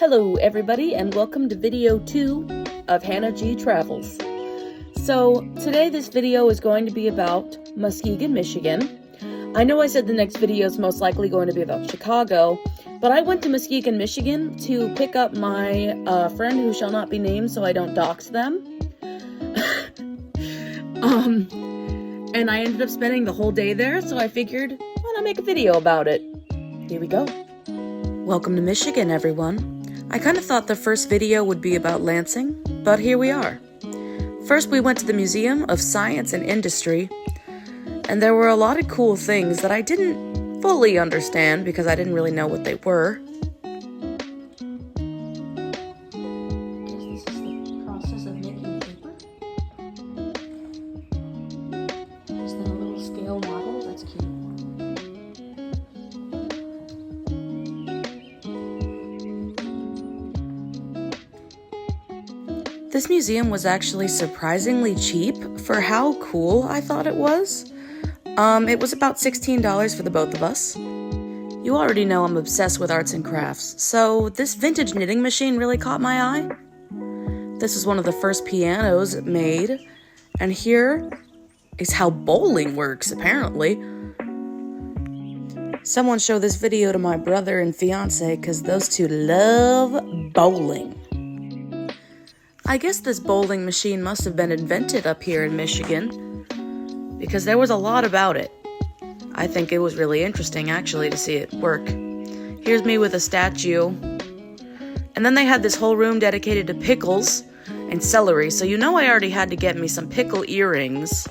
Hello everybody, and welcome to video 2 of Hannah G Travels. So today this video is going to be about Muskegon, Michigan. I know I said the next video is most likely going to be about Chicago, but I went to Muskegon, Michigan to pick up my friend who shall not be named so I don't dox them. And I ended up spending the whole day there, so I figured, why not make a video about it? Here we go. Welcome to Michigan, everyone. I kind of thought the first video would be about Lansing, but here we are. First, we went to the Museum of Science and Industry, and there were a lot of cool things that I didn't fully understand because I didn't really know what they were. This is the process of making paper. Just in a little scale model. That's cute. This museum was actually surprisingly cheap for how cool I thought it was. It was about $16 for the both of us. You already know I'm obsessed with arts and crafts, so this vintage knitting machine really caught my eye. This is one of the first pianos made, and here is how bowling works, apparently. Someone show this video to my brother and fiance, because those two love bowling. I guess this bowling machine must have been invented up here in Michigan, because there was a lot about it. I think it was really interesting, actually, to see it work. Here's me with a statue. And then they had this whole room dedicated to pickles and celery, so you know I already had to get me some pickle earrings.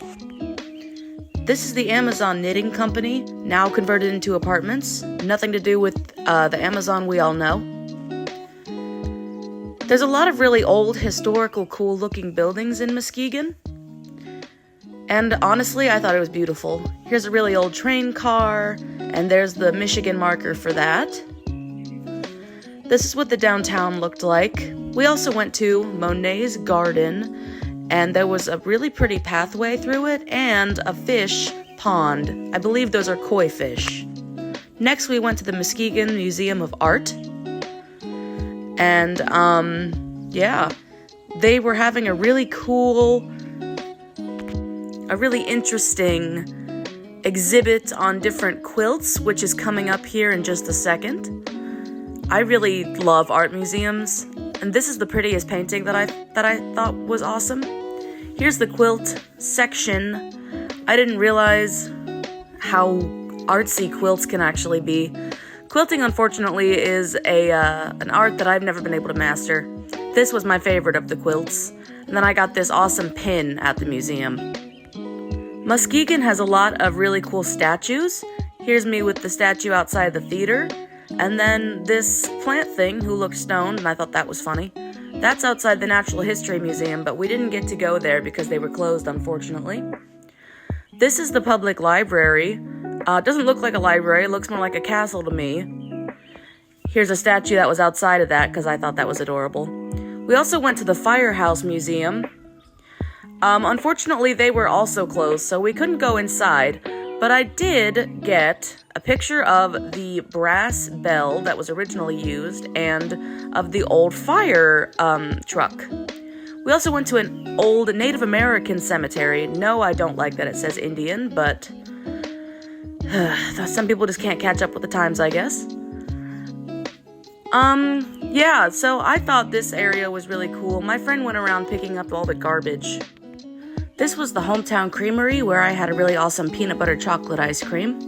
This is the Amazon Knitting Company, now converted into apartments. Nothing to do with the Amazon we all know. There's a lot of really old, historical, cool-looking buildings in Muskegon. And honestly, I thought it was beautiful. Here's a really old train car, and there's the Michigan marker for that. This is what the downtown looked like. We also went to Monet's Garden, and there was a really pretty pathway through it, and a fish pond. I believe those are koi fish. Next, we went to the Muskegon Museum of Art. And, yeah, they were having a really cool, a really interesting exhibit on different quilts, which is coming up here in just a second. I really love art museums, and this is the prettiest painting that I thought was awesome. Here's the quilt section. I didn't realize how artsy quilts can actually be. Quilting, unfortunately, is an art that I've never been able to master. This was my favorite of the quilts, and then I got this awesome pin at the museum. Muskegon has a lot of really cool statues. Here's me with the statue outside the theater, and then this plant thing who looked stoned, and I thought that was funny. That's outside the Natural History Museum, but we didn't get to go there because they were closed, unfortunately. This is the public library. It doesn't look like a library, it looks more like a castle to me. Here's a statue that was outside of that because I thought that was adorable. We also went to the Firehouse Museum. Unfortunately, they were also closed, so we couldn't go inside, but I did get a picture of the brass bell that was originally used and of the old fire truck. We also went to an old Native American cemetery. No, I don't like that it says Indian, but some people just can't catch up with the times, I guess. Yeah, so I thought this area was really cool. My friend went around picking up all the garbage. This was the Hometown Creamery, where I had a really awesome peanut butter chocolate ice cream.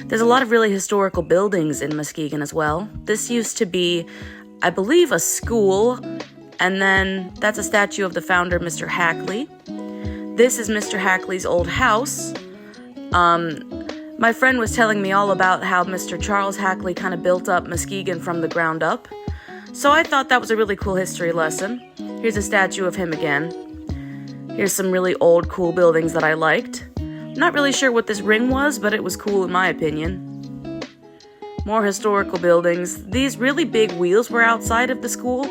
There's a lot of really historical buildings in Muskegon as well. This used to be, I believe, a school, and then that's a statue of the founder, Mr. Hackley. This is Mr. Hackley's old house. My friend was telling me all about how Mr. Charles Hackley kind of built up Muskegon from the ground up. So I thought that was a really cool history lesson. Here's a statue of him again. Here's some really old, cool buildings that I liked. Not really sure what this ring was, but it was cool in my opinion. More historical buildings. These really big wheels were outside of the school.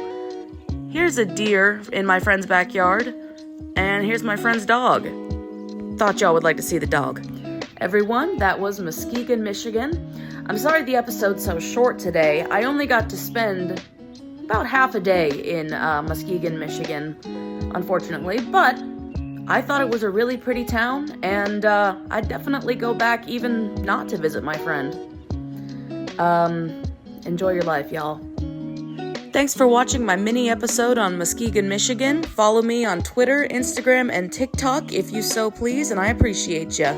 Here's a deer in my friend's backyard. And here's my friend's dog. Thought y'all would like to see the dog. Everyone, that was Muskegon, Michigan. I'm sorry the episode's so short today. I only got to spend about half a day in Muskegon, Michigan, unfortunately, but I thought it was a really pretty town, and I'd definitely go back even not to visit my friend. Enjoy your life, y'all. Thanks for watching my mini episode on Muskegon, Michigan. Follow me on Twitter, Instagram, and TikTok if you so please, and I appreciate ya.